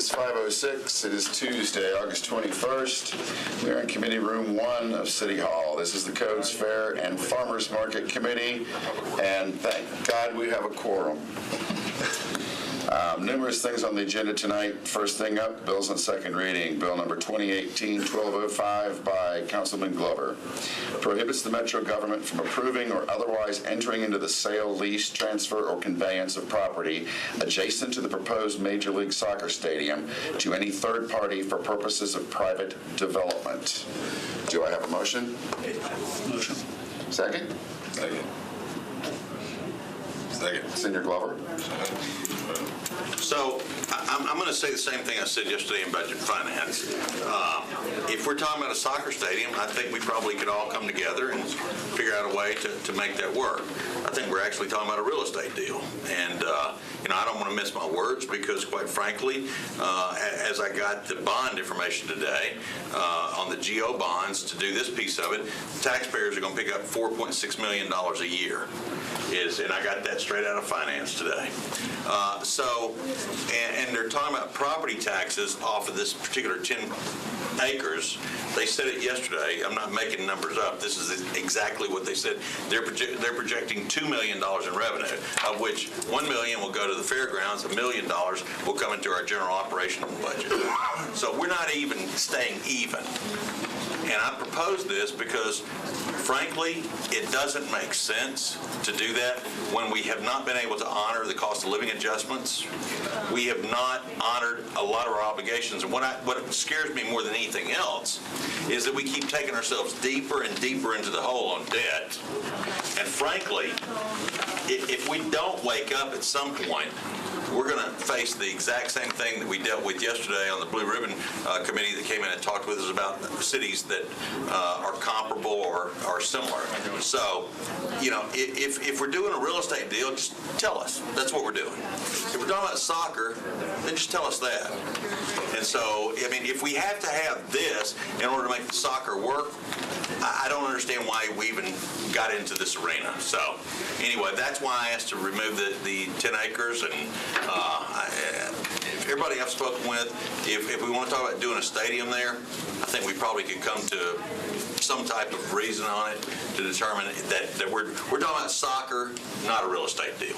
is 5:06. It is Tuesday, August 21st. We are in Committee Room 1 of City Hall. This is the Codes Fair and Farmers Market Committee, and thank God we have a quorum. Numerous things on the agenda tonight. First thing up, bills on second reading. Bill number 2018-1205 by Councilman Glover. Prohibits the Metro government from approving or otherwise entering into the sale, lease, transfer, or conveyance of property adjacent to the proposed Major League Soccer stadium to any third party for purposes of private development. Do I have a motion? Motion. Second? Second. Senior Glover. So I'm going to say the same thing I said yesterday in Budget and Finance. If we're talking about a soccer stadium, I think we probably could all come together and figure out a way to make that work. I think we're actually talking about a real estate deal. And, I don't want to miss my words because, quite frankly, as I got the bond information today on the GO bonds to do this piece of it, taxpayers are going to pick up $4.6 million a year. And I got that straight out of finance today. And they're talking about property taxes off of this particular 10 acres. They said it yesterday. I'm not making numbers up. This is exactly what they said. They're projecting $2 million in revenue, of which $1 million will go to the fairgrounds, $1 million will come into our general operational budget. So we're not even staying even. And I propose this because, frankly, it doesn't make sense to do that when we have not been able to honor the cost of living adjustments. We have not honored a lot of our obligations. And what scares me more than anything else is that we keep taking ourselves deeper and deeper into the hole on debt. And frankly, if we don't wake up at some point, we're going to face the exact same thing that we dealt with yesterday on the Blue Ribbon Committee that came in and talked with us about cities that are comparable or similar. So, if we're doing a real estate deal, just tell us. That's what we're doing. If we're talking about soccer, then just tell us that. And so, if we have to have this in order to make the soccer work, I don't understand why we even got into this arena. So, anyway, that's why I asked to remove the 10 acres. And everybody I've spoken with, if we want to talk about doing a stadium there, I think we probably could come to some type of reason on it to determine that we're talking about soccer, not a real estate deal.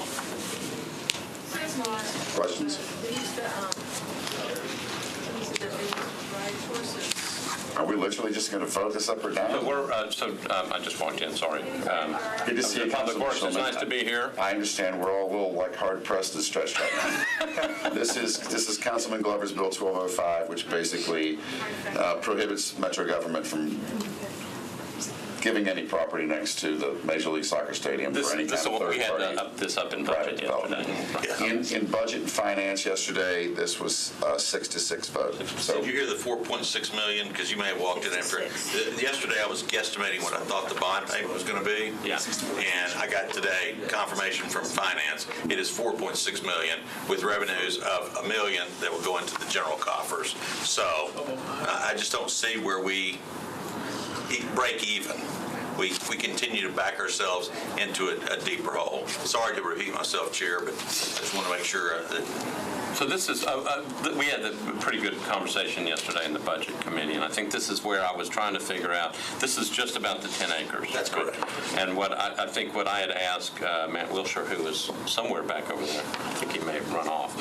Questions? Are we literally just going to vote this up or down? I just walked in, sorry. Good to see you, Public Works, it's nice to be here. I understand we're all a little hard pressed and stretched right now. This is Councilman Glover's Bill 1205, which basically prohibits Metro government from giving any property next to the Major League Soccer Stadium for any kind of third party. We had this up in budget yesterday. In Budget and Finance yesterday, this was a 6-6 vote. So did you hear the $4.6 million? Because you may have walked in after. Yesterday I was guesstimating what I thought the bond payment was going to be. Yeah. And I got today confirmation from Finance. It is $4.6 million with revenues of $1 million that will go into the general coffers. So I just don't see where we break even. We continue to back ourselves into a deeper hole. Sorry to repeat myself, Chair, but I just want to make sure that. So this is, we had a pretty good conversation yesterday in the Budget Committee, and I think this is where I was trying to figure out, this is just about the 10 acres. That's correct. And what I think what I had asked Matt Wilshire, who was somewhere back over there, I think he may have run off,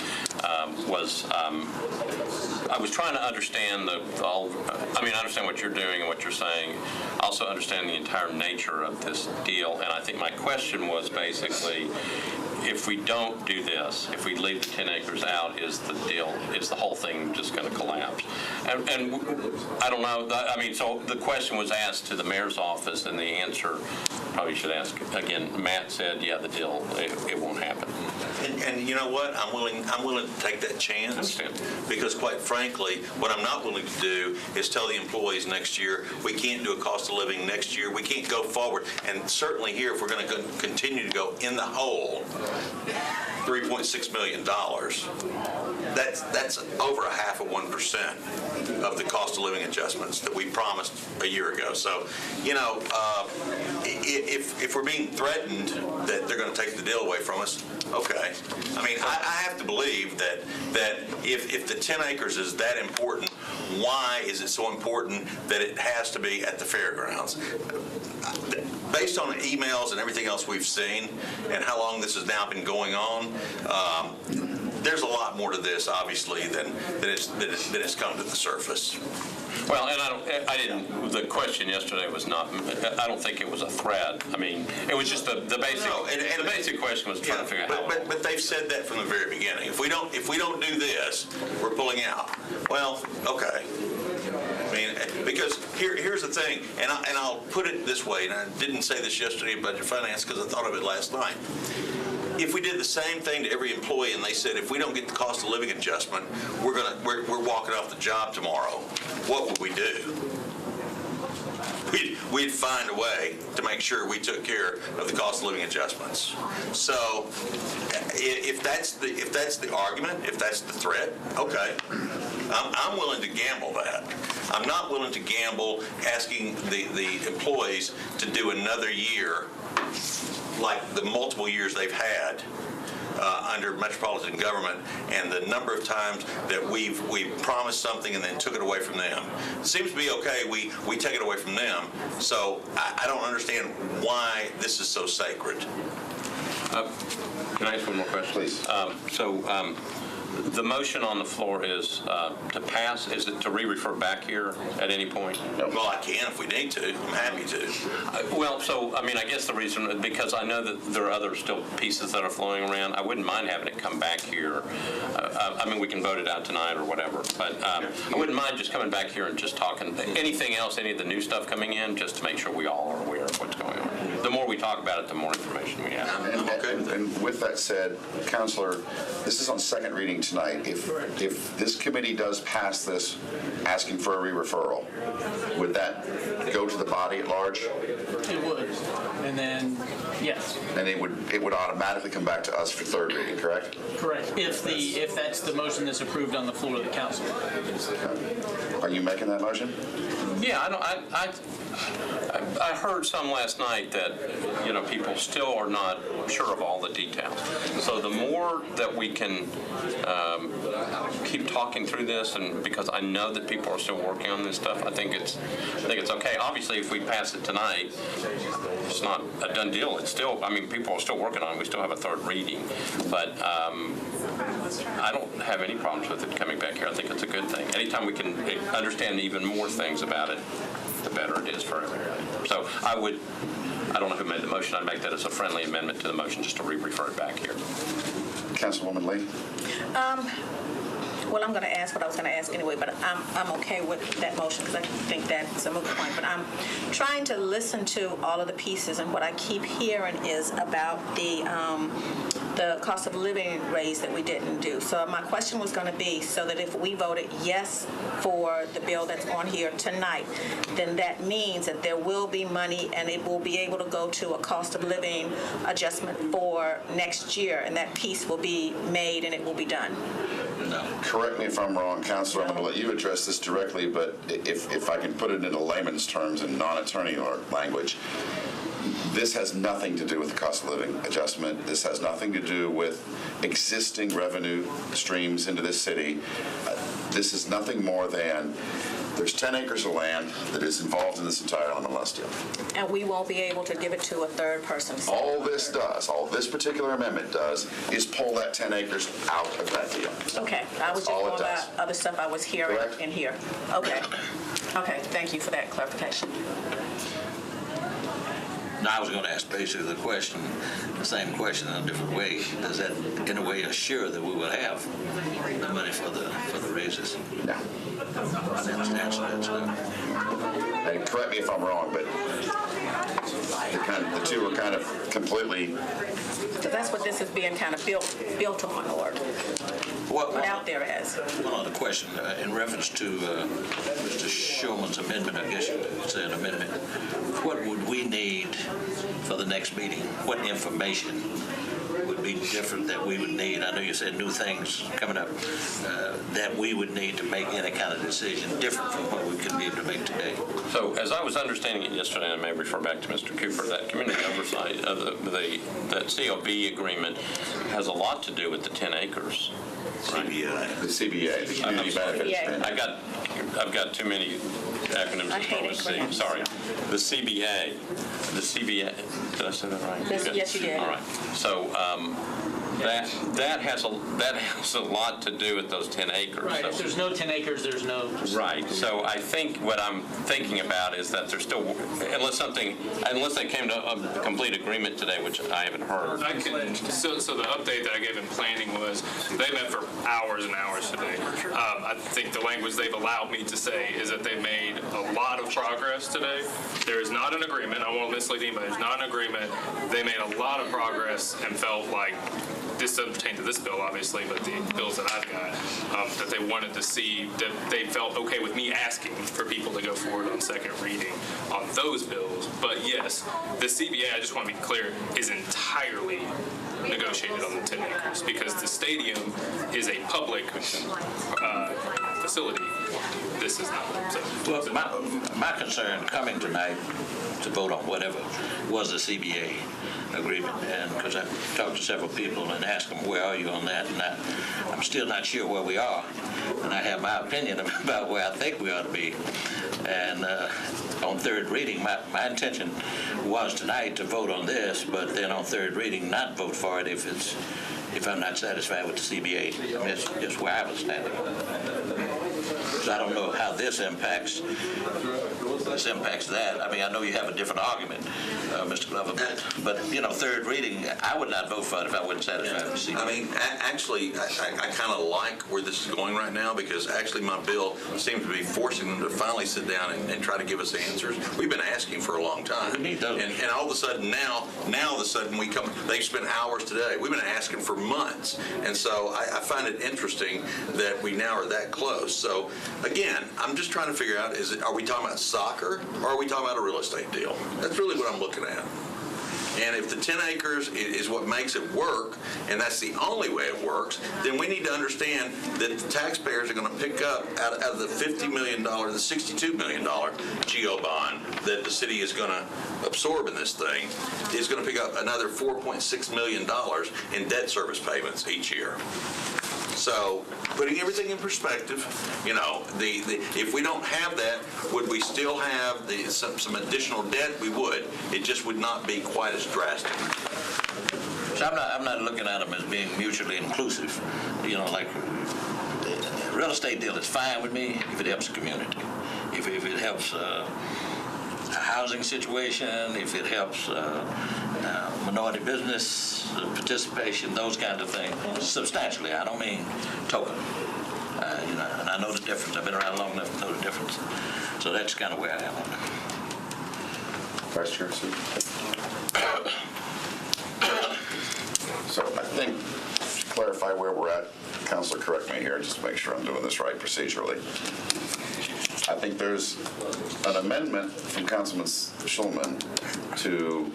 was I was trying to understand I understand what you're doing and what you're saying, also understand the entire nature of this deal, and I think my question was basically, if we don't do this, if we leave the 10 acres out, is the whole thing just going to collapse? And I don't know. So the question was asked to the mayor's office, and the answer probably should ask again. Matt said, "Yeah, the deal it won't happen." And you know what? I'm willing to take that chance because, quite frankly, what I'm not willing to do is tell the employees next year we can't do a cost of living next year. We can't go forward, and certainly here, if we're going to continue to go in the hole, $3.6 million. That's over 0.5% of the cost of living adjustments that we promised a year ago. So, if we're being threatened that they're going to take the deal away from us, Okay. I mean, I have to believe that if the 10 acres is that important, why is it so important that it has to be at the fairgrounds? Based on the emails and everything else we've seen and how long this has now been going on, there's a lot more to this, obviously, than has come to the surface. Well, and I didn't, the question yesterday was not, I don't think it was a threat. I mean, it was just the basic, No, the basic question was trying to figure out how. But they've said that from the very beginning. If we don't do this, we're pulling out. Well, okay. I mean, because here's the thing, and I'll put it this way, and I didn't say this yesterday in Budget Finance because I thought of it last night. If we did the same thing to every employee and they said, if we don't get the cost of living adjustment, we're walking off the job tomorrow, what would we do? We'd find a way to make sure we took care of the cost of living adjustments. So if that's the argument, if that's the threat, okay. I'm willing to gamble that. I'm not willing to gamble asking the employees to do another year like the multiple years they've had under metropolitan government, and the number of times that we've promised something and then took it away from them. It seems to be okay, we take it away from them, so I don't understand why this is so sacred. Can I ask one more question? Please. The motion on the floor is to pass. Is it to re-refer back here at any point? No. Well, I can if we need to. I'm happy to. I mean, I guess the reason, because I know that there are other still pieces that are flowing around, I wouldn't mind having it come back here. I mean, we can vote it out tonight or whatever, but I wouldn't mind just coming back here and just talking. Anything else, any of the new stuff coming in, just to make sure we all are aware of what's going on. The more we talk about it, the more information we have. I'm okay with that. And with that said, Counselor, this is on second reading tonight. If this committee does pass this, asking for a re-referral, would that go to the body at large? It would. And then, yes, And it would automatically come back to us for third reading, correct? correct. If that's the motion that's approved on the floor of the council. Are you making that motion? Yeah, I heard some last night that, people still are not sure of all the details. So the more that we can keep talking through this, and because I know that people are still working on this stuff, I think it's okay. Obviously, if we pass it tonight, it's not a done deal. It's still, people are still working on it. We still have a third reading. But I don't have any problems with it coming back here. I think it's a good thing. Anytime we can understand even more things about it, the better it is for everybody. So I don't know who made the motion. I'd make that as a friendly amendment to the motion, just to re-refer it back here. Councilwoman Lee? Well, I'm going to ask what I was going to ask anyway, but I'm okay with that motion because I think that's a moot point. But I'm trying to listen to all of the pieces, and what I keep hearing is about the cost of living raise that we didn't do. So my question was going to be, so that if we voted yes for the bill that's on here tonight, then that means that there will be money and it will be able to go to a cost of living adjustment for next year, and that piece will be made and it will be done. No. Correct me if I'm wrong, Counselor. I'm going to let you address this directly, but if I can put it into layman's terms and non-attorney language, this has nothing to do with the cost of living adjustment. This has nothing to do with existing revenue streams into this city. This is nothing more than there's 10 acres of land that is involved in this entire MLS deal. And we won't be able to give it to a third person. All this particular amendment does, is pull that 10 acres out of that deal. Okay, I was just all going it does. about other stuff I was hearing Correct. in here. Okay, thank you for that clarification. I was going to ask basically the same question in a different way. Does that, in a way, assure that we will have the money for the raises? No. I didn't answer that, so. And correct me if I'm wrong, but the two are kind of completely. So that's what this is being kind of built on, or put out there as. One other question, in reference to Mr. Shulman's amendment, I guess you could say an amendment. What would we need for the next meeting? What information would would be different that we would need? I know you said new things coming up that we would need to make any kind of decision different from what we could be able to make today. So as I was understanding it yesterday, and I may refer back to Mr. Cooper, that community oversight of that COB agreement has a lot to do with the 10 acres. CBA. The CBA, the Community Benefits CBA. Agreement. I've got too many acronyms I to hate always see. acronyms. Sorry. The CBA. Did I say that right? Yes, you did. All right. So that has a lot to do with those 10 acres. Right, So- if there's no 10 acres, there's no... Right. So I think what I'm thinking about is that there's still, unless they came to a complete agreement today, which I haven't heard. So the update that I gave in planning was they met for hours and hours today. I think the language they've allowed me to say is that they made a lot of progress today. There is not an agreement. I won't mislead anybody. There's not an agreement. They made a lot of progress and felt like, this doesn't pertain to this bill, obviously, but the bills that I've got, that they wanted to see, that they felt okay with me asking for people to go forward on second reading on those bills. But yes, the CBA, I just want to be clear, is entirely negotiated on the 10 acres because the stadium is a public facility. This is not. Well, my concern coming tonight to vote on whatever was the CBA agreement, and because I talked to several people and asked them, where are you on that? And I'm still not sure where we are, and I have my opinion about where I think we ought to be. And on third reading, my intention was tonight to vote on this, but then on third reading, not vote for it if I'm not satisfied with the CBA. I mean, it's just where I was standing. So I don't know how this impacts that. I mean, I know you have a different argument, Mr. Glover, but third reading, I would not vote for it if I wasn't satisfied with the CBA. I mean, actually, I kind of like where this is going right now because actually my bill seems to be forcing them to finally sit down and try to give us answers. We've been asking for a long time. We need those. And all of a sudden now all of a sudden we come, they've spent hours today. We've been asking for months. And so I find it interesting that we now are that close. So again, I'm just trying to figure out, are we talking about soccer or are we talking about a real estate deal? That's really what I'm looking at. And if the 10 acres is what makes it work, and that's the only way it works, then we need to understand that the taxpayers are going to pick up out of the $50 million, the $62 million GO bond that the city is going to absorb in this thing, is going to pick up another $4.6 million in debt service payments each year. So, putting everything in perspective, if we don't have that, would we still have some additional debt? We would. It just would not be quite as drastic. So I'm not looking at them as being mutually inclusive. Like the real estate deal is fine with me if it helps the community. If it helps a housing situation, if it helps minority business participation, those kinds of things, substantially. I don't mean token. And I know the difference. I've been around long enough to know the difference. So that's kind of where I am on that. Vice Chair, Sue? So I think, to clarify where we're at, Counselor, correct me here, just to make sure I'm doing this right procedurally. I think there's an amendment from Councilman Schulman to...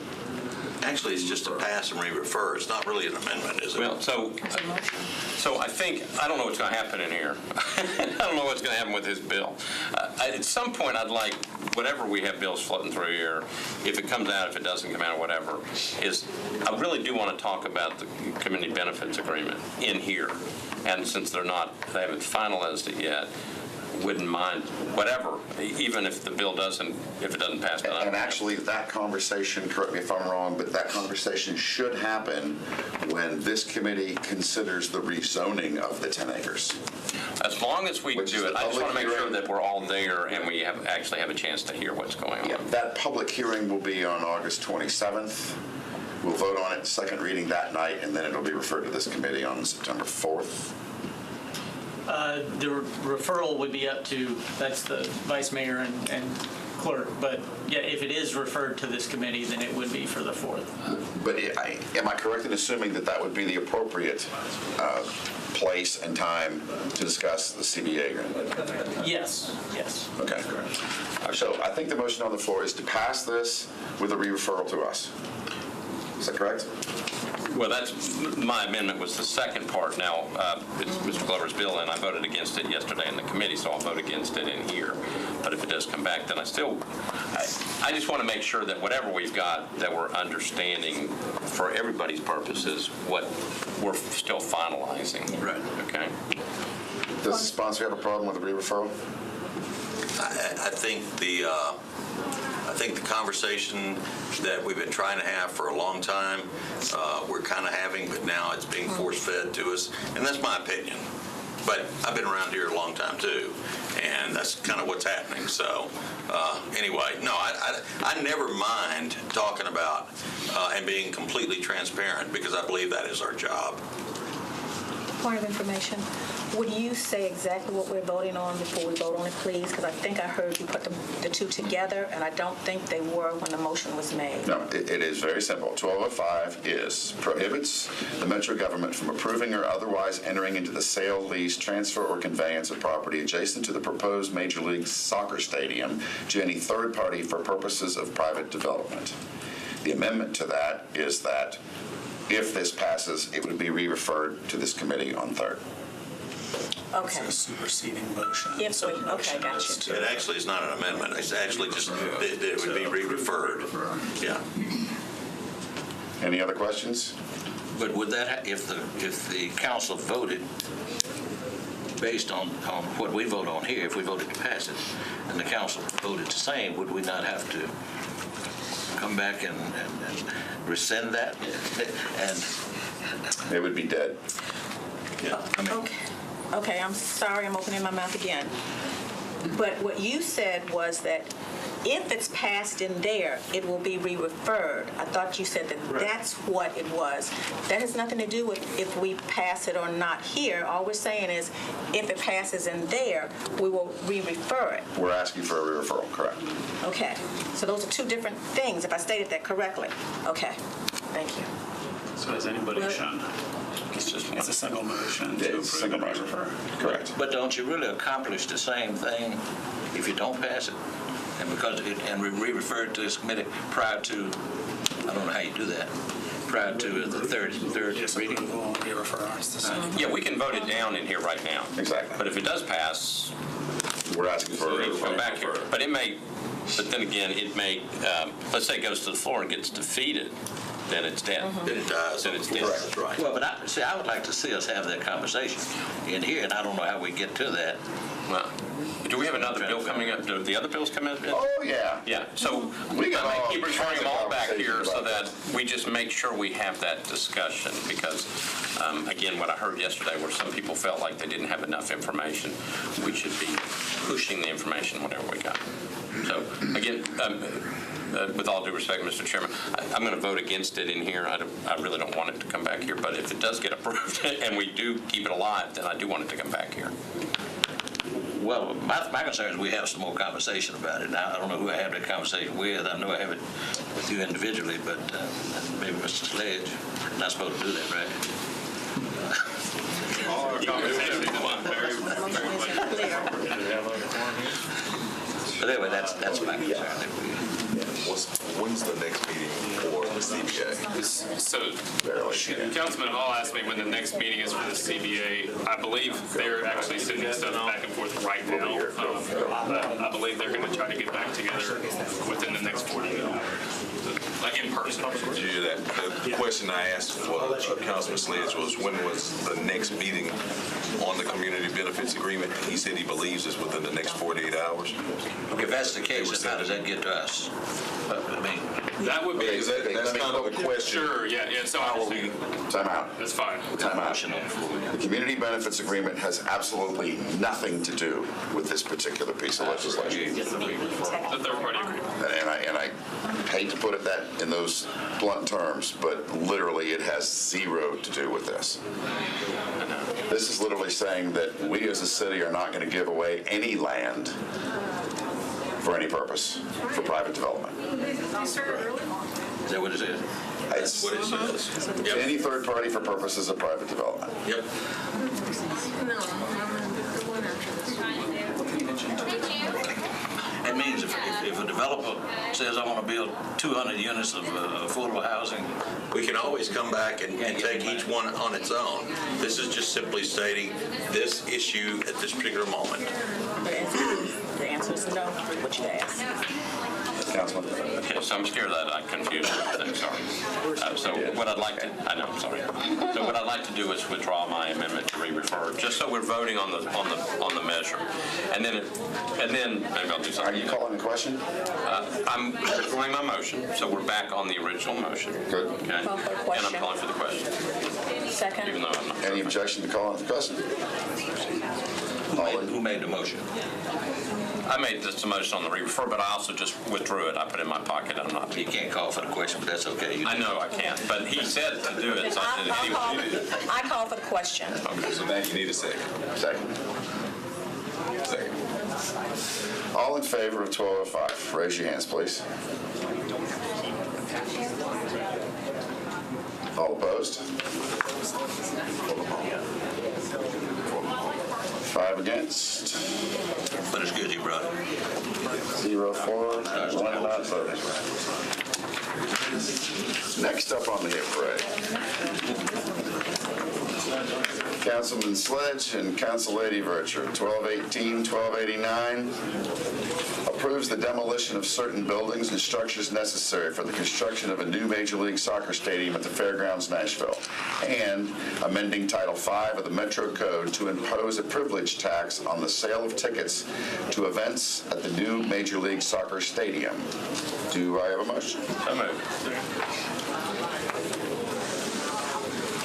Actually, it's just a pass and re-refer. It's not really an amendment, is it? Well, so I think, I don't know what's going to happen in here. I don't know what's going to happen with this bill. At some point, I'd like, whatever we have bills floating through here, if it comes out, if it doesn't come out, whatever, I really do want to talk about the community benefits agreement in here. And since they haven't finalized it yet, wouldn't mind whatever, even if the bill if it doesn't pass tonight. And actually, that conversation, correct me if I'm wrong, but that conversation should happen when this committee considers the rezoning of the 10 acres. As long as we Which is do it, the I just want to public make sure hearing. that we're all there and we actually have a chance to hear what's going on. Yeah, that public hearing will be on August 27th. We'll vote on it, second reading that night, and then it'll be referred to this committee on September 4th. The referral would be up to, that's the vice mayor and clerk, but yeah, if it is referred to this committee, then it would be for the 4th. But am I correct in assuming that that would be the appropriate place and time to discuss the CBA agreement? Yes. Okay. So I think the motion on the floor is to pass this with a re-referral to us. Is that correct? Well, that's, my amendment was the second part. Now, it's Mr. Glover's bill, and I voted against it yesterday in the committee, so I'll vote against it in here. But if it does come back, then I just want to make sure that whatever we've got, that we're understanding for everybody's purposes what we're still finalizing. Right. Okay? Does the sponsor have a problem with the re-referral? I think the conversation that we've been trying to have for a long time, we're kind of having, but now it's being force-fed to us, and that's my opinion. But I've been around here a long time too, and that's kind of what's happening. So anyway, no, I never mind talking about and being completely transparent, because I believe that is our job. Point of information. Would you say exactly what we're voting on before we vote on it, please? Because I think I heard you put the two together, and I don't think they were when the motion was made. No, it is very simple. 1205 is prohibits the Metro government from approving or otherwise entering into the sale, lease, transfer, or conveyance of property adjacent to the proposed Major League Soccer stadium to any third party for purposes of private development. The amendment to that is that if this passes, it would be re-referred to this committee on third. Okay. It's a superseding motion. Yes, So the okay, motion got is you. It actually is not an amendment. It's actually just that it would be re-referred. Yeah. Any other questions? But would that, if the council voted based on what we vote on here, if we voted to pass it, and the council voted the same, would we not have to come back and rescind that? And It would be dead. Yeah. I mean, Okay, I'm sorry, I'm opening my mouth again. But what you said was that if it's passed in there, it will be re-referred. I thought you said that that's what it was. That has nothing to do with if we pass it or not here. All we're saying is if it passes in there, we will re-refer it. We're asking for a re-referral, correct? Okay, so those are two different things, if I stated that correctly. Okay, thank you. So has anybody Well- shown? It's a single motion to It's a approve single and motion. refer. Correct. but don't you really accomplish the same thing if you don't pass it? And because re-refer it to this committee prior to, I don't know how you do that, prior to the third Just reading? approval and re-refer. It's the same. Yeah, we can vote it down in here right now. Exactly. But if it does pass, We're asking for a it'll come re-referral. back here. But then again, it may, let's say it goes to the floor and gets defeated, then it's dead. Then it dies. Then it's dead. That's right. Well, but I would like to see us have that conversation in here, and I don't know how we get to that. Well, do we have another bill coming up? Do the other bills come in? Oh, yeah. Yeah, so We got I may all keep referring kinds them of all back here conversations so about that we just make sure we have that discussion because, again, what I heard yesterday where some people felt like they didn't have enough information, we should be pushing the information whenever we got. So, again, with all due respect, Mr. Chairman, I'm going to vote against it in here. I really don't want it to come back here, but if it does get approved and we do keep it alive, then I do want it to come back here. Well, my concern is we have some more conversation about it. Now, I don't know who I have that conversation with. I know I have it with you individually, but maybe Mr. Sledge. I'm not supposed to do that, right? All our conversations went very, The motion isn't clear. But anyway, that's my concern. When's the next meeting for the CBA? so Barely. Councilman Hall asked me when the next meeting is for the CBA. I believe they're actually sending stuff back and forth right now. I believe they're going to try to get back together within the next 48 hours, like in person. Did you hear that? The question I asked for Councilman Sledge was when was the next meeting on the community benefits agreement? He said he believes it's within the next 48 hours. If that's the case, then how does that get to us? I mean, That would be, Is that, that's kind of a question. sure, yeah, so I understand. Time out. That's fine. Time out. motion on the floor. The community benefits agreement has absolutely nothing to do with this particular piece of legislation. The third party agreement. And I hate to put it that in those blunt terms, but literally it has zero to do with this. This is literally saying that we as a city are not going to give away any land for any purpose for private development. Is that what it is? It's What it says. any third party for purposes of private development. Yep. It means if a developer says I want to build 200 units of affordable housing. We can always come back and take each one on its own. This is just simply stating this issue at this particular moment. The answer is no, what you asked. Councilman? Okay, so I'm scared that I confused everything, sorry. So what I'd like to, I know, I'm sorry. So what I'd like to do is withdraw my amendment to re-refer, just so we're voting on the measure. And then maybe I'll do Are something. you calling the question? I'm withdrawing my motion, so we're back on the original motion. Good. Okay? Call for the And question. I'm calling for the question, even Second. though I'm not. Any objection to calling the question? Who made the motion? I made this motion on the re-refer, but I also just withdrew it. I put it in my pocket. I'm not. You can't call for the question, but that's okay. I know I can't, but he said to do it. So I call for the question. Okay, so now you need a second. Second. Second. All in favor of 1205, raise your hands, please. All opposed? 5 against, But it's good you brought it. 0 for, 1 not voting. Next up on the hit parade, Councilman Sledge and Council Lady Vircher, 1218, 1289, approves the demolition of certain buildings and structures necessary for the construction of a new Major League Soccer stadium at the Fairgrounds, Nashville, and amending Title V of the Metro Code to impose a privilege tax on the sale of tickets to events at the new Major League Soccer stadium. Do I have a motion? So moved.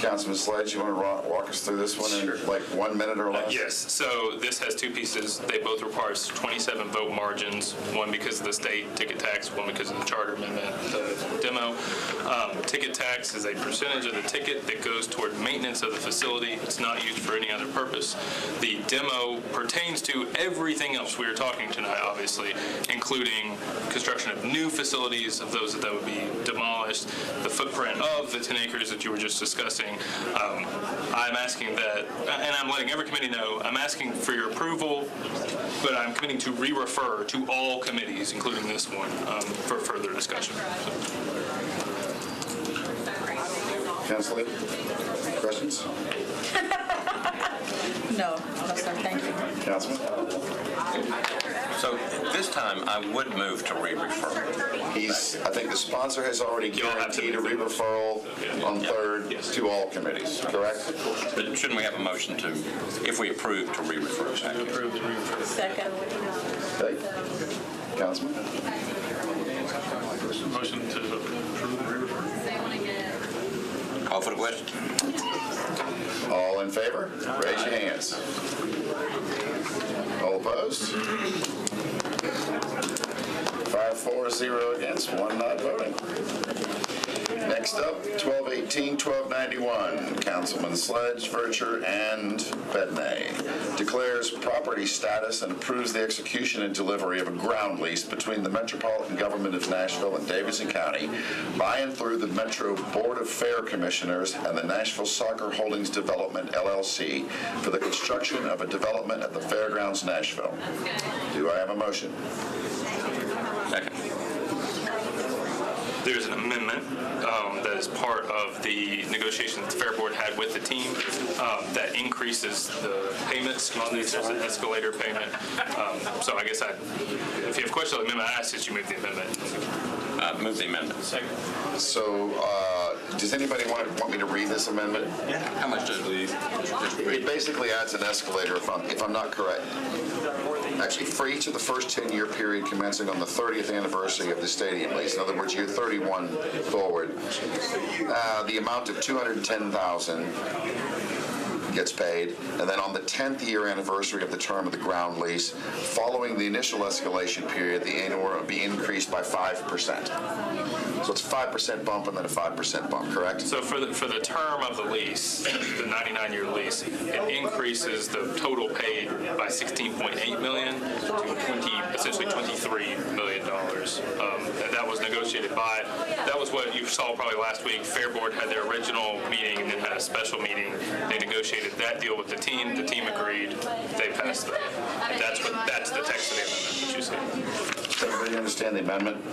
Councilman Sledge, you want to walk us through this one in like 1 minute or less? Yes, so this has two pieces. They both require 27 vote margins, one because of the state ticket tax, one because of the charter amendment, the demo. Ticket tax is a percentage of the ticket that goes toward maintenance of the facility. It's not used for any other purpose. The demo pertains to everything else we are talking tonight, obviously, including construction of new facilities, of those that would be demolished, the footprint of the 10 acres that you were just discussing. I'm asking that, and I'm letting every committee know, I'm asking for your approval, but I'm committing to re-refer to all committees, including this one, for further discussion. Councilor, questions? No, sir, thank you. Councilman? So this time, I would move to re-refer. I think the sponsor has already guaranteed a re-referral on third to all committees, correct? But shouldn't we have a motion to, if we approve, to re-refer? Second. Okay. Councilman? Motion to approve re-refer. Call for the question. All in favor? Raise your hands. All opposed? 5 for, 0 against, 1 not voting. Next up, 1218, 1291, Councilman Sledge, Vircher, and Bedney declares property status and approves the execution and delivery of a ground lease between the Metropolitan Government of Nashville and Davidson County by and through the Metro Board of Fair Commissioners and the Nashville Soccer Holdings Development, LLC, for the construction of a development at the Fairgrounds, Nashville. Do I have a motion? Second. There's an amendment that is part of the negotiation that the Fair Board had with the team that increases the payments on these. There's an escalator payment. So I guess if you have questions on the amendment, I ask that you move the amendment. Move the amendment. Second. So, does anybody want me to read this amendment? Yeah. How much does it? It basically adds an escalator, if I'm not correct. Actually, for each of the first 10-year period commencing on the 30th anniversary of the stadium lease, in other words, year 31 forward, the amount of $210,000 gets paid, and then on the 10th year anniversary of the term of the ground lease, following the initial escalation period, the annual will be increased by 5%. So it's a 5% bump and then a 5% bump, correct? So for the term of the lease, the 99-year lease, it increases the total paid by $16.8 million to essentially $23 million. And that was negotiated by, that was what you saw probably last week. Fair Board had their original meeting and then had a special meeting. They negotiated that deal with the team. The team agreed. They passed that. That's the text of the amendment that you see. Does everybody understand the amendment?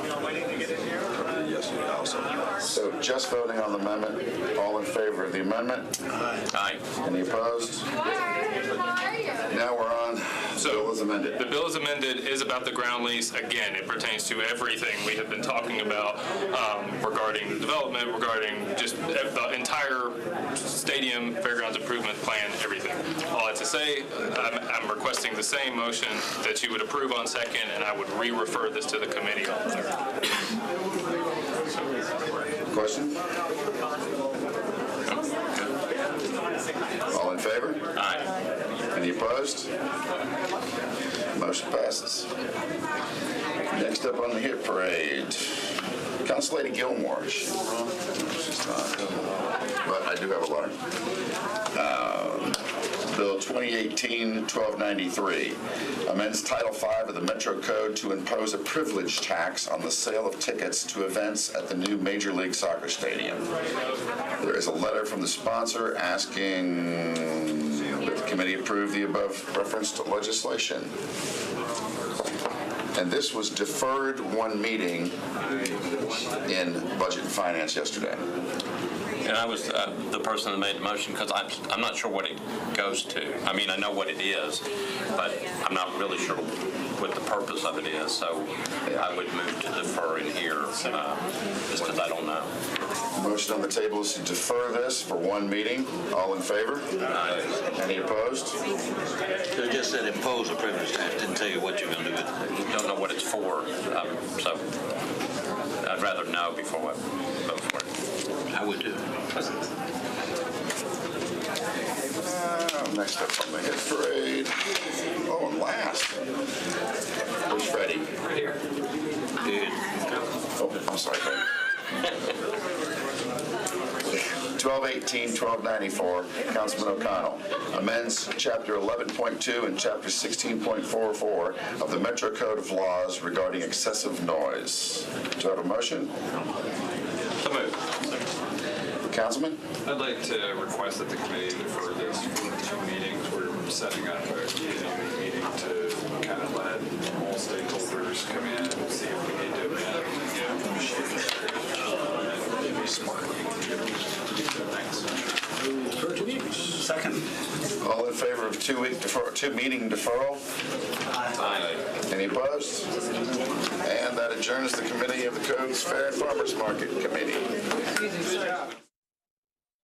Yes, you also. So just voting on the amendment, all in favor of the amendment? Aye. Any opposed? Now we're on, bill is amended. The bill is amended is about the ground lease. Again, it pertains to everything we have been talking about regarding the development, regarding just the entire stadium, fairgrounds improvement plan, everything. All I have to say, I'm requesting the same motion that you would approve on second, and I would re-refer this to the committee on third. Question? All in favor? Aye. Any opposed? Motion passes. Next up on the hit parade, Council Lady Gilmore. She's not, but I do have a letter. Bill 2018-1293 amends Title V of the Metro Code to impose a privilege tax on the sale of tickets to events at the new Major League Soccer Stadium. There is a letter from the sponsor asking that the committee approve the above referenced legislation. And this was deferred one meeting in Budget and Finance yesterday. And I was the person that made the motion because I'm not sure what it goes to. I mean, I know what it is, but I'm not really sure what the purpose of it is. So I would move to defer in here just because I don't know. Motion on the table is to defer this for one meeting. All in favor? Aye. Any opposed? So it just said impose a privilege tax, didn't tell you what you're going to do with it. Don't know what it's for, so I'd rather know before I vote for it. I would do. Next up on the hit parade. Oh, and last. Where's Freddie? Here. Good. Oh, I'm sorry, Freddie. 1218-1294, Councilman O'Connell amends Chapter 11.2 and Chapter 16.44 of the Metro Code of Laws regarding excessive noise. Do I have a motion? So moved. Councilman? I'd like to request that the committee defer this for 2 meetings. We're setting up a community meeting to kind of let all stakeholders come in and see if we need to amend and get Second. All in favor of 2 meeting deferral? Aye. Any opposed? And that adjourns the Committee of the Codes Fair and Farmers Market Committee.